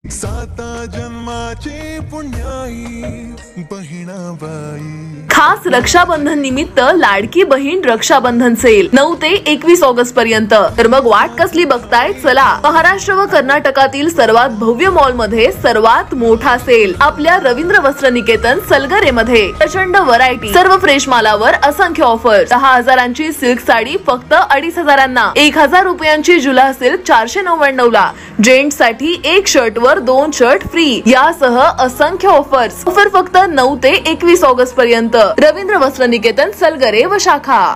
साता जन्माची पुण्याई बहिणाबाई। खास रक्षाबंधन निमित्त लाडकी बहीण रक्षाबंधन सेल 9 ते 21 ऑगस्ट पर्यंत। तर मग वाट कसली बघताय, चला महाराष्ट्र व कर्नाटकातील सर्वात भव्य मॉल मध्ये सर्वात मोठा सेल आपल्या रवींद्र वस्त्र निकेतन सलगरे मध्ये। प्रचंड व्हरायटी, सर्व फ्रेश मालावर असंख्य ऑफर। 10,000ची सिल्क साडी फक्त 2,500 1,000 रुपयांची जुला सिल्क 499 ला। जेंट्स साठी एक शर्ट वर 2 शर्ट फ्री यासह असंख्य ऑफर्स। ऑफर फक्त 9 ते 21 ऑगस्ट पर्यंत। रवींद्र वस्त्र निकेतन सलगरे व शाखा।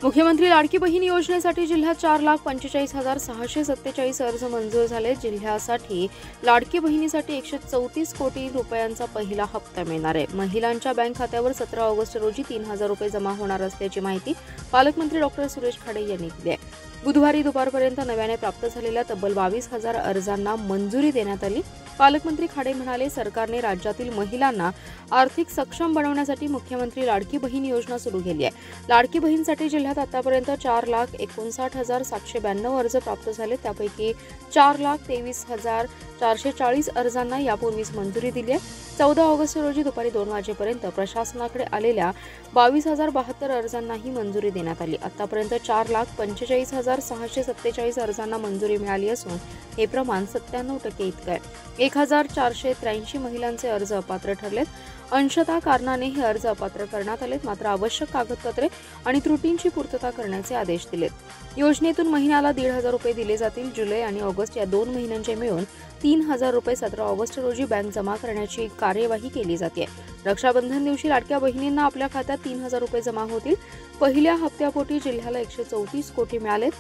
मुख्यमंत्री लाडकी बहीण योजनेसाठी जिल्ह्यात 4,45,647 अर्ज मंजूर झाले। जिल्ह्यासाठी लाडकी बहिणीसाठी 134 कोटी रुपयांचा पहिला हप्ता मिळणार आहे। महिलांच्या बँक खात्यावर 17 ऑगस्ट रोजी 3,000 रुपये जमा होणार असल्याची माहिती पालकमंत्री डॉक्टर सुरेश खाडे यांनी दिली आहे। बुधवारी दुपारपर्यंत नव्याने प्राप्त झालेल्या तब्बल 22,000 अर्जांना मंजुरी देण्यात आली। पालकमंत्री खाडे म्हणाले, सरकारने राज्यातील महिलांना आर्थिक सक्षम बनवण्यासाठी मुख्यमंत्री लाडकी बहीण योजना सुरू केली आहे। लाडकी बहीणसाठी जिल्ह्यात आतापर्यंत 4,59,792 अर्ज प्राप्त झाले। त्यापैकी 4,23,440 अर्जांना यापूर्वीच मंजुरी दिली आहे। 14 ऑगस्ट रोजी दुपारी 2 वाजेपर्यंत प्रशासनाकडे आलेल्या 22,072 अर्जांनाही मंजुरी देण्यात आली। आतापर्यंत 4,45,647 अर्जांना मंजुरी मिळाली असून हे प्रमाण 97% इतकं आहे। 1,483 महिलांचे अर्ज अपात्र ठरलेत। अंशतः कारणाने हे अर्ज अपात्र करण्यात आलेत, मात्र आवश्यक कागदपत्रे आणि त्रुटींची पूर्तता करण्याचे आदेश दिलेत। योजनेतून महिन्याला 1,500 रुपये दिले जातील। जुलै आणि ऑगस्ट या 2 महिन्यांचे मिळून 3,000 रुपये 17 ऑगस्ट रोजी बँक जमा करण्याची कार्यवाही केली जाते। रक्षाबंधन दिवशी लाडक्या बहिणींना आपल्या खात्यात 3,000 रुपये जमा होतील। पहिल्या हप्त्यापोटी जिल्ह्याला 134 कोटी मिळालेत।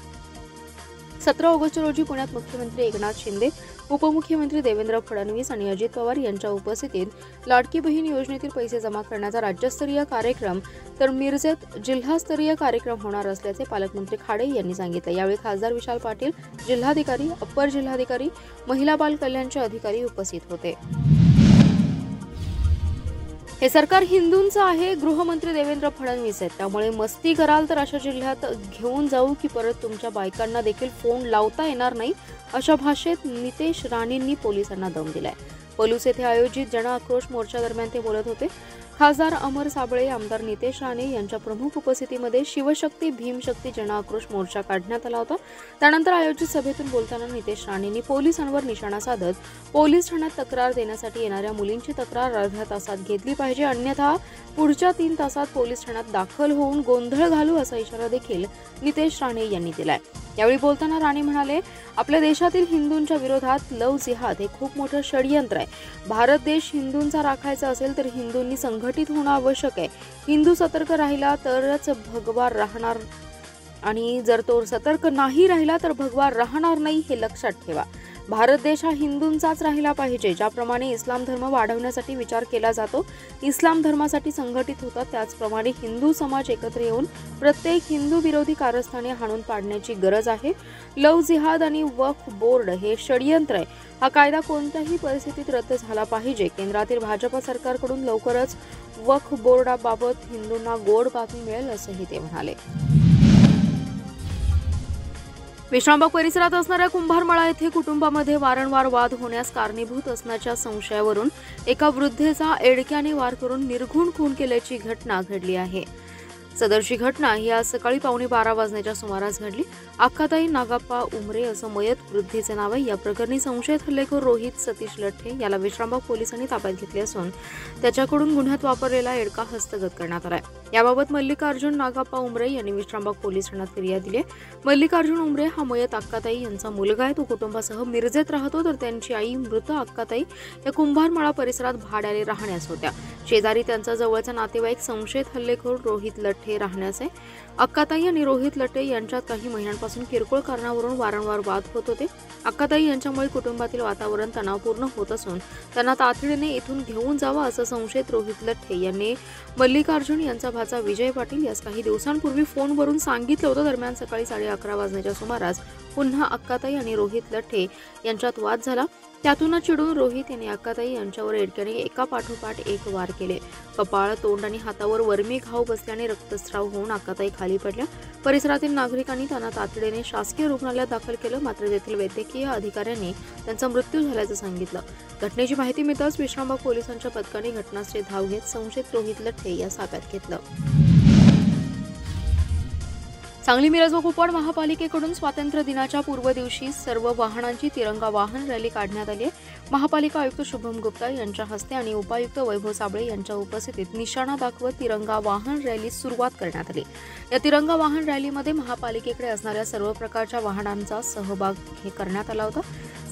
17 ऑगस्ट रोजी पुण्यात मुख्यमंत्री एकनाथ शिंदे, उपमुख्यमंत्री देवेंद्र फडणवीस आणि अजित पवार यांच्या उपस्थितीत लाडकी बहीण योजनेतील पैसे जमा करण्याचा राज्यस्तरीय कार्यक्रम तर मिरजेत जिल्हास्तरीय कार्यक्रम होणार असल्याचे पालकमंत्री खाडे यांनी सांगितले। यावेळी खासदार विशाल पाटील, जिल्हाधिकारी, अप्पर जिल्हाधिकारी, महिला बाल कल्याणचे अधिकारी उपस्थित होते। हे सरकार हिंदूंचं आहे, गृहमंत्री देवेंद्र फडणवीस आहेत, त्यामुळे मस्ती कराल तर अशा जिल्ह्यात घेऊन जाऊ की परत तुमच्या बायकांना देखील फोन लावता येणार नाही, अशा भाषेत नितेश राणेंनी पोलिसांना दम दिलाय। पलूस येथे आयोजित जन आक्रोश मोर्चा दरम्यान ते बोलत होते। खासदार अमर साबळे, आमदार नितेश राणे यांच्या प्रमुख उपस्थितीमध्ये शिवशक्ती भीमशक्ती जन आक्रोश मोर्चा काढण्यात आला होता। त्यानंतर आयोजित सभेतून बोलताना नितेश राणेंनी पोलिसांवर निशाणा साधत पोलीस ठाण्यात तक्रार देण्यासाठी येणाऱ्या मुलींची तक्रार अर्ध्या तासात घेतली पाहिजे, अन्यथा पुढच्या 3 तासात पोलीस ठाण्यात दाखल होऊन गोंधळ घालू असा इशारा देखील नितेश राणे यांनी दिलाय। यावेळी बोलताना राणे म्हणाले, आपल्या देशातील हिंदूंच्या विरोधात लव जिहाद हे खूप मोठं षडयंत्र आहे। भारत देश हिंदूंचा राखायचा असेल तर हिंदूंनी संघटित होणं आवश्यक आहे। हिंदू सतर्क राहिला तरच भगवा राहणार आणि जर तो सतर्क नाही राहिला तर भगवा राहणार नाही, हे लक्षात ठेवा। भारत देश हा हिंदूंचाच राहिला पाहिजे। ज्याप्रमाणे इस्लाम धर्म वाढवण्यासाठी विचार केला जातो, इस्लाम धर्मासाठी संघटित होतात, त्याचप्रमाणे हिंदू समाज एकत्र येऊन प्रत्येक हिंदू विरोधी कारस्थाने हाणून पाडण्याची गरज आहे। लव जिहाद आणि वक्फ बोर्ड हे षडयंत्र आहे। हा कायदा कोणत्याही परिस्थितीत रद्द झाला पाहिजे। केंद्रातील भाजपा सरकारकडून लवकरच वक्फ बोर्डाबाबत हिंदूंना गोड बातमी मिळेल असंही ते म्हणाले। विश्रामबाग परिसरात असणाऱ्या कुंभारमळा येथे कुटुंबामध्ये वारंवार वाद होण्यास कारणीभूत असण्याच्या संशयावरून एका वृद्धेचा एडक्याने वार करून निर्घृण खून केल्याची घटना घडली आहे। सदरची घटना ही आज सकाळी 11:15 वाजण्याच्या सुमारास घडली। अक्काताई नागाप्पा उमरे असं मयत वृद्धीचे नाव आहे। या प्रकरणी संशयित हल्लेखोर रोहित सतीश लठ्ठे याला विश्रामबाग पोलिसांनी ताब्यात घेतले असून त्याच्याकडून गुन्ह्यात वापरलेला एडका हस्तगत करण्यात आलाय। याबाबत मल्लिकार्जुन नागाप्पा उमरे यांनी विश्रामबाग पोलीस ठाण्यात फिर्याद दिली आहे। मल्लिकार्जुन उमरे हा मयत अक्काताई यांचा मुलगा आहे। तो कुटुंबासह मिरजेत राहतो, तर त्यांची आई मृत अक्काताई या कुंभारमळा परिसरात भाड्याने राहण्यास होत्या। शेजारी त्यांचा जवळचा नातेवाईक संशयित हल्लेखोर रोहित लठ्ठे राहण्यास आहे। अक्काताई आणि रोहित लठ्ठे यांच्यात काही महिन्यांपासून किरकोळ कारणावरून वारंवार वाद होत होते। अक्काताई यांच्यामुळे कुटुंबातील वातावरण तणावपूर्ण होत असून त्यांना तातडीने इथून घेऊन जावं असं संशयित रोहित लठ्ठे यांनी मल्लिकार्जुन यांचा भाचा विजय पाटील यास काही दिवसांपूर्वी फोनवरून सांगितलं होतं। दरम्यान सकाळी 11:30 वाजण्याच्या सुमारास पुन्हा अक्काताई आणि रोहित लठ्ठे यांच्यात वाद झाला। त्यातूनच चिडून रोहित यांनी अक्काताई यांच्यावर एडक्याने एका पाठोपाठ एक वार केले। कपाळ, तोंड आणि हातावर वर्मी घाव बसल्याने रक्तस्राव होऊन अक्काताई खाली पडल्या। परिसरातील नागरिकांनी त्यांना तातडीने शासकीय रुग्णालयात दाखल केलं, मात्र तेथील वैद्यकीय अधिकाऱ्यांनी त्यांचा मृत्यू झाल्याचं सांगितलं। घटनेची माहिती मिळताच विश्रामबाग पोलिसांच्या पथकाने घटनास्थळी धाव घेत संशयित रोहित लठ्ठे या ताब्यात घेतलं। सांगली मिरज व कुपवाड महापालिकेकडून स्वातंत्र्य दिनाच्या पूर्व दिवशी सर्व वाहनांची तिरंगा वाहन रॅली काढण्यात आली आहे। महापालिका आयुक्त शुभम गुप्ता यांच्या हस्ते आणि उपायुक्त वैभव साबळे यांच्या उपस्थितीत निशाणा दाखवत तिरंगा वाहन रॅली सुरुवात करण्यात आली। या तिरंगा वाहन रॅलीमध्ये महापालिकेकडे असणाऱ्या सर्व प्रकारच्या वाहनांचा सहभाग करण्यात आला होता।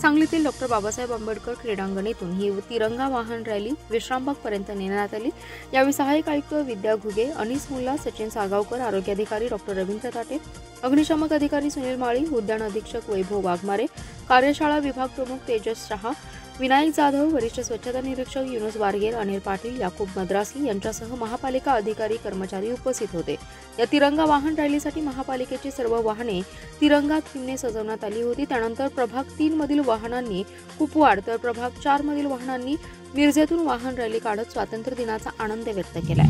सांगलीतील डॉक्टर बाबासाहेब आंबेडकर क्रीडांगणेतून ही तिरंगा वाहन रॅली विश्रामबाग पर्यंत नेण्यात आली। यावेळी सहाय्यक आयुक्त विद्या घुगे, अनिस मुल्ला, सचिन सागावकर, आरोग्य अधिकारी डॉक्टर रवींद्र ताटे, अग्निशामक अधिकारी सुनील माळी, उद्यान अधीक्षक वैभव वाघमारे, कार्यशाळा विभाग प्रमुख तेजस शहा, विनायक जाधव, वरिष्ठ स्वच्छता निरीक्षक युनुस वारगेर, अनिल पाटील, याकूब मद्रासी यांच्यासह महापालिका अधिकारी कर्मचारी उपस्थित होते। या तिरंगा वाहन रॅलीसाठी महापालिकेची सर्व वाहने तिरंगा थीमने सजवण्यात आली होती। त्यानंतर प्रभाग 3 मधील वाहनांनी कुपवाड तर प्रभाग 4 मधील वाहनांनी मिरजेतून वाहन रॅली काढत स्वातंत्र्य दिनाचा आनंद व्यक्त केला।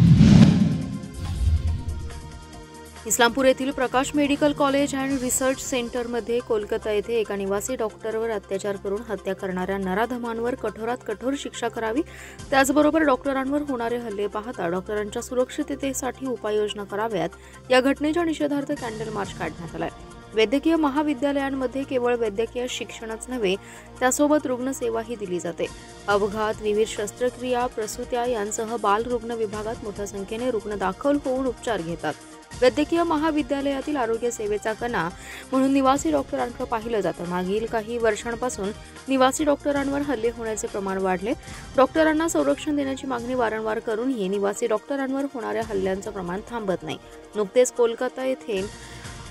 इस्लामपूर येथील प्रकाश मेडिकल कॉलेज अँड रिसर्च सेंटरमध्ये कोलकाता येथे एका निवासी डॉक्टरवर अत्याचार करून हत्या करणाऱ्या नराधमांवर कठोरात कठोर शिक्षा करावी, त्याचबरोबर डॉक्टरांवर होणारे हल्ले पाहता डॉक्टरांच्या सुरक्षिततेसाठी उपाययोजना कराव्यात, या घटनेच्या निषेधार्थ कॅन्डल मार्च काढण्यात आलाय। वैद्यकीय महाविद्यालयांमध्ये केवळ वैद्यकीय शिक्षणच नव्हे, त्यासोबत रुग्णसेवाही दिली जाते। अपघात, विविध शस्त्रक्रिया, प्रसूत्या यांसह बाल रुग्ण विभागात मोठ्या संख्येने रुग्ण दाखल होऊन उपचार घेतात। वैद्यकीय महाविद्यालयातील आरोग्य सेवेचा कणा म्हणून निवासी डॉक्टरांकडे पाहिलं जातं। मागील काही वर्षांपासून निवासी डॉक्टरांवर हल्ले होण्याचे प्रमाण वाढले। डॉक्टरांना संरक्षण देण्याची मागणी वारंवार करूनही निवासी डॉक्टरांवर होणाऱ्या हल्ल्यांचं प्रमाण थांबत नाही। नुकतेच कोलकाता येथे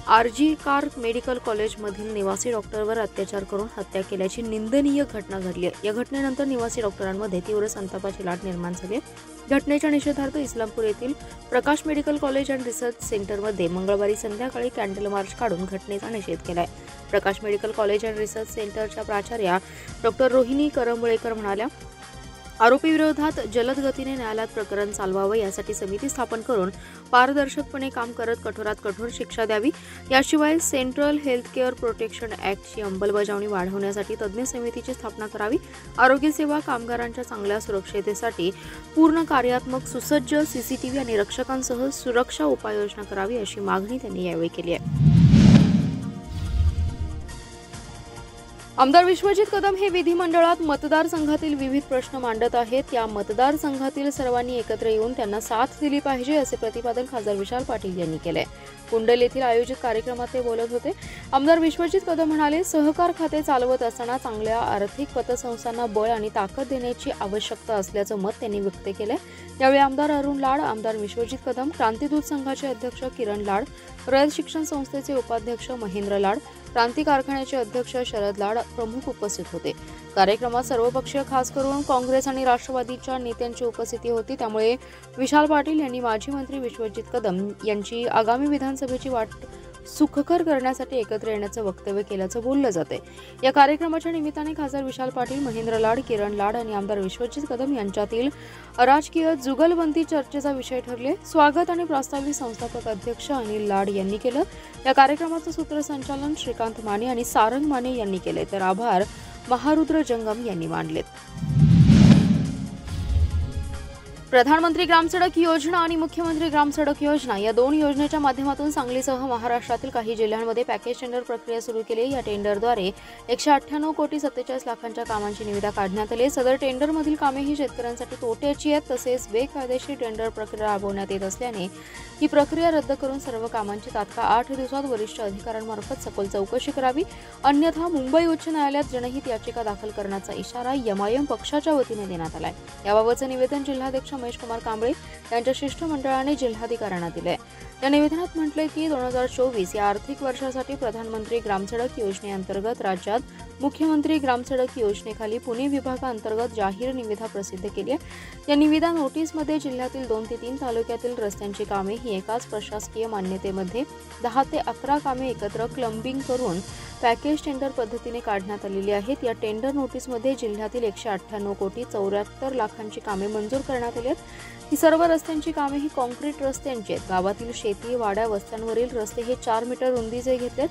आरजी कार मेडिकल कॉलेजमधील निवासी डॉक्टरवर अत्याचार करून हत्या केल्याची निंदनीय घटना घडली आहे। या घटनेनंतर निवासी डॉक्टरांमध्ये तीव्र संतापाची लाट निर्माण झाली आहे। घटनेच्या निषेधार्थ इस्लामपूर येथील प्रकाश मेडिकल कॉलेज अँड रिसर्च सेंटरमध्ये मंगळवारी संध्याकाळी कॅन्डल मार्च काढून घटनेचा निषेध केलाय। प्रकाश मेडिकल कॉलेज अँड रिसर्च सेंटरच्या प्राचार्या डॉक्टर रोहिणी करंबळेकर म्हणाल्या, आरोपी विरोधात जलद गतीने न्यायालयात प्रकरण चालवावं यासाठी समिती स्थापन करून पारदर्शकपणे काम करत कठोरात कठोर शिक्षा द्यावी। याशिवाय सेंट्रल हेल्थ केअर प्रोटेक्शन ॲक्टची अंमलबजावणी वाढवण्यासाठी तज्ज्ञ समितीची स्थापना करावी। आरोग्य सेवा कामगारांच्या चांगल्या सुरक्षेसाठी पूर्ण कार्यात्मक सुसज्ज सीसीटीव्ही आणि रक्षकांसह सुरक्षा उपाययोजना करावी, अशी मागणी त्यांनी यावेळी केली आहे। आमदार विश्वजित कदम हे विधिमंडळात मतदारसंघातील विविध प्रश्न मांडत आहेत। या मतदारसंघातील सर्वांनी एकत्र येऊन त्यांना साथ दिली पाहिजे, असे प्रतिपादन खासदार विशाल पाटील यांनी केले। कुंडल येथील आयोजित कार्यक्रमात ते बोलत होते। आमदार विश्वजित कदम म्हणाले, सहकार खाते चालवत असताना चांगल्या आर्थिक पतसंस्थांना बळ आणि ताकद देण्याची आवश्यकता असल्याचं मत त्यांनी व्यक्त केलं। यावेळी आमदार अरुण लाड, आमदार विश्वजित कदम, क्रांतीदूत संघाचे अध्यक्ष किरण लाड, रयत शिक्षण संस्थेचे उपाध्यक्ष महेंद्र लाड, क्रांती कारखान्याचे अध्यक्ष शरद लाड प्रमुख उपस्थित होते। कार्यक्रमात सर्वपक्षीय खास करून काँग्रेस आणि राष्ट्रवादीच्या नेत्यांची उपस्थिती होती। त्यामुळे विशाल पाटील यांनी माजी मंत्री विश्वजित कदम यांची आगामी विधानसभेची वाट सुखकर करण्यासाठी एकत्र येण्याचं वक्तव्य केल्याचं बोललं जाते। या कार्यक्रमाच्या निमित्ताने खासदार विशाल पाटील, महेंद्र लाड, किरण लाड आणि आमदार विश्वजित कदम यांच्यातील अराजकीय जुगलबंदी चर्चेचा विषय ठरले। स्वागत आणि प्रास्ताविक संस्थापक अध्यक्ष अनिल लाड यांनी केलं। या कार्यक्रमाचं सूत्रसंचालन श्रीकांत माने आणि सारंग माने यांनी केले, तर आभार महारुद्र जंगम यांनी मानलेत। प्रधानमंत्री ग्राम सडक योजना आणि मुख्यमंत्री ग्राम सडक योजना या दोन योजनेच्या माध्यमातून सांगलीसह महाराष्ट्रातील काही जिल्ह्यांमध्ये पॅकेज टेंडर प्रक्रिया सुरू केली। या टेंडरद्वारे 198,47,00,000 कामांची निविदा काढण्यात आली। सदर टेंडरमधील कामे ही शेतकऱ्यांसाठी तोट्याची आहेत, तसेच बेकायदेशीर टेंडर प्रक्रिया राबवण्यात येत असल्याने ही प्रक्रिया रद्द करून सर्व कामांची तात्काळ 8 दिवसात वरिष्ठ अधिकाऱ्यांमार्फत सखोल चौकशी करावी, अन्यथा मुंबई उच्च न्यायालयात जनहित याचिका दाखल करण्याचा इशारा एमआयएम पक्षाच्या वतीने देण्यात आलाय। याबाबतचे निवेदन जिल्हाध्यक्ष महेश कुमार कांबळे यांच्या शिष्टमंडळाने जिल्हाधिकाऱ्यांना दिले। या निवेदनात म्हटलंय की 2024 या आर्थिक वर्षासाठी प्रधानमंत्री ग्रामसडक योजनेअंतर्गत राज्यात मुख्यमंत्री ग्रामसडक योजनेखाली पुणे विभागाअंतर्गत जाहीर निविदा प्रसिद्ध केली आहे। या निविदा नोटीसमध्ये जिल्ह्यातील 2 ते 3 तालुक्यातील रस्त्यांची कामे ही एकाच प्रशासकीय मान्यतेमध्ये 10 ते 11 कामे एकत्र क्लंबिंग करून पॅकेज टेंडर पद्धतीने काढण्यात आलेली आहेत। या टेंडर नोटीसमध्ये जिल्ह्यातील 198 कोटी 74 लाखांची कामे मंजूर करण्यात आली आहेत। ही सर्व रस्त्यांची कामे ही कॉन्क्रीट रस्त्यांची आहेत। गावातील शेती वाड्या वस्त्यांवरील रस्ते हे 4 मीटर रुंदीचे घेतलेत।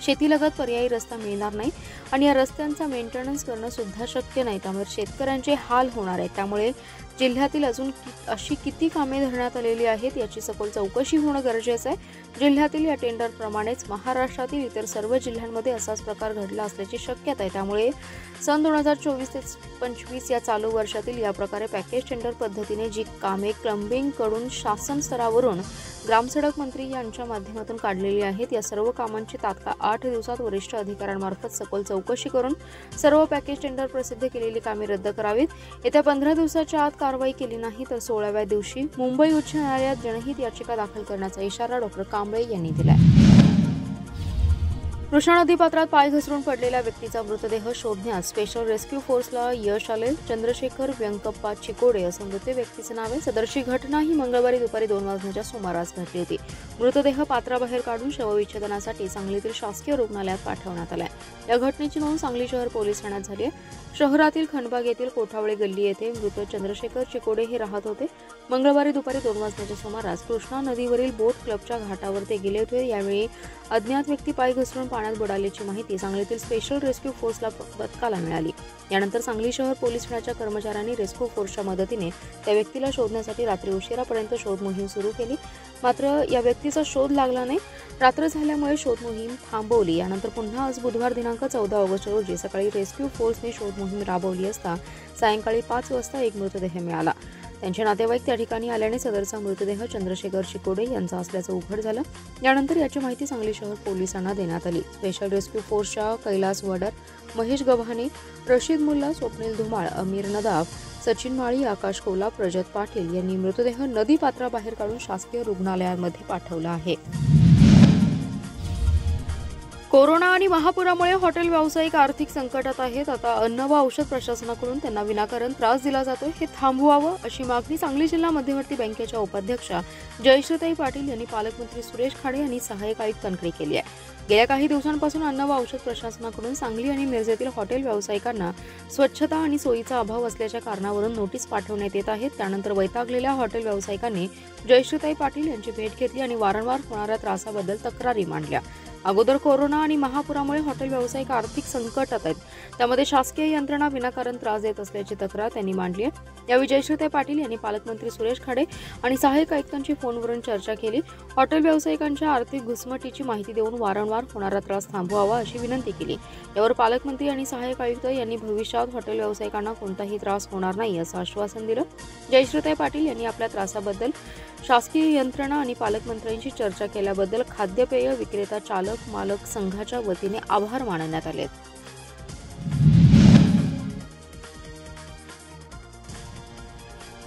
शेतीलगत पर्यायी रस्ता मिळणार नाही आणि या रस्त्यांचा मेंटेनन्स करणं सुद्धा शक्य नाही, त्यामुळे शेतकऱ्यांचे हाल होणार आहेत। त्यामुळे जिल्ह्यातील अजून अशी किती कामे धरण्यात आलेली आहेत याची सखोल चौकशी होणं गरजेचं आहे। जिल्ह्यातील या टेंडरप्रमाणेच महाराष्ट्रातील इतर सर्व जिल्ह्यांमध्ये असाच प्रकार घडला असल्याची शक्यता आहे। त्यामुळे सन 2024 ते 25 या चालू वर्षातील या प्रकारे पॅकेज टेंडर पद्धतीने जी कामे क्लंबिंग कडून शासन स्तरावरून ग्रामसडक मंत्री यांच्या माध्यमातून काढलेली आहेत, या सर्व कामांची तात्काळ 8 दिवसात वरिष्ठ अधिकाऱ्यांमार्फत सखोल चौकशी करून सर्व पॅकेज टेंडर प्रसिद्ध केलेली कामे रद्द करावीत। येत्या 15 दिवसाच्या आत कारवाई केली नाही तर 16व्या दिवशी मुंबई उच्च न्यायालयात जनहित याचिका दाखल करण्याचा इशारा डॉ. कांबळे यांनी दिला आहे। कृष्णा नदीपात्रात पाय घसरून पडलेल्या व्यक्तीचा मृतदेह शोधण्यात स्पेशल रेस्क्यू फोर्सला यश आले। चंद्रशेखर व्यंकप्पा चिकोडे असं मृत व्यक्तीचं नाव आहे। सदरची घटना ही मंगळवारी दुपारी 2 वाजण्याच्या सुमारास घडली होती। मृतदेह पात्राबाहेर काढून शवविच्छेदनासाठी सांगलीतील शासकीय रुग्णालयात पाठवण्यात आलाय। या घटनेची नोंद सांगली शहर पोलीस ठाण्यात झाली आहे। शहरातील खंडबाग येथील कोठावळे गल्ली येथे मृत चंद्रशेखर चिकोडे हे राहत होते। मंगळवारी दुपारी 2 वाजण्याच्या सुमारास कृष्णा नदीवरील बोट क्लबच्या घाटावर ते गेले होते। यावेळी अज्ञात व्यक्ती पाय घसरून पाण्यात बुडाल्याची माहिती सांगलीतील स्पेशल रेस्क्यू फोर्सला पथकाला मिळाली। यानंतर सांगली शहर पोलीस ठाण्याच्या कर्मचाऱ्यांनी रेस्क्यू फोर्सच्या मदतीने त्या व्यक्तीला शोधण्यासाठी रात्री उशिरापर्यंत शोध मोहीम सुरू केली, मात्र या व्यक्तीचा शोध लागला नाही। रात्र झाल्यामुळे शोध मोहीम थांबवली। यानंतर पुन्हा आज बुधवार दिनांक 14 ऑगस्ट रोजी सकाळी रेस्क्यू फोर्सने शोध मोहीम राबवली असता सायंकाळी 5 वाजता एक मृतदेह मिळाला। त्यांचे नातेवाईक त्या ठिकाणी आल्याने सदरचा मृतदेह चंद्रशेखर चिकोडे यांचा असल्याचं उघड झालं। यानंतर याची माहिती सांगली शहर पोलिसांना देण्यात आली। स्पेशल रेस्क्यू फोर्सच्या कैलास वडर, महेश गव्हाणे, रशीद मुल्ला, स्वप्नील धुमाळ, अमीर नदाफ, सचिन माळी, आकाश कोला, प्रजत पाटील यांनी मृतदेह नदी पात्राबाहेर काढून शासकीय रुग्णालयामध्ये पाठवला आहे। कोरोना आणि महापुरामुळे हॉटेल व्यावसायिक आर्थिक संकटात आहेत। आता अन्न व औषध प्रशासनाकडून त्यांना विनाकारण त्रास दिला जातोय, हे थांबवावं अशी मागणी सांगली जिल्हा मध्यवर्ती बँकेच्या उपाध्यक्षा जयश्रीताई पाटील यांनी पालकमंत्री सुरेश खाडे यांनी सहाय्यक आयुक्तांकडे केली आहे। गेल्या काही दिवसांपासून अन्न व औषध प्रशासनाकडून सांगली आणि मिरजेतील हॉटेल व्यावसायिकांना स्वच्छता आणि सोयीचा अभाव असल्याच्या कारणावरून नोटीस पाठवण्यात येत आहेत। त्यानंतर वैतागलेल्या हॉटेल व्यावसायिकांनी जयश्रीताई पाटील यांची भेट घेतली आणि वारंवार होणाऱ्या त्रासाबद्दल तक्रारी मांडल्या। अगोदर कोरोना आणि महापुरामुळे हॉटेल व्यावसायिक आर्थिक संकटात आहेत, त्यामध्ये शासकीय यंत्रणा विनाकारण त्रास देत असल्याची तक्रार त्यांनी मांडली आहे। यावेळी जयश्रीताई पाटील यांनी पालकमंत्री सुरेश खाडे आणि सहाय्यक आयुक्तांची फोनवरून चर्चा केली। हॉटेल व्यावसायिकांच्या आर्थिक घुसमटीची माहिती देऊन वारंवार होणारा त्रास थांबवावा अशी विनंती केली। यावर पालकमंत्री आणि सहाय्यक आयुक्त यांनी भविष्यात हॉटेल व्यावसायिकांना कोणताही त्रास होणार नाही असं आश्वासन दिलं। जयश्रीताई पाटील यांनी आपल्या त्रासाबद्दल शासकीय यंत्रणा आणि पालकमंत्र्यांशी चर्चा केल्याबद्दल खाद्यपेय विक्रेता चालक मालक संघाच्या वतीने आभार मानण्यात आले।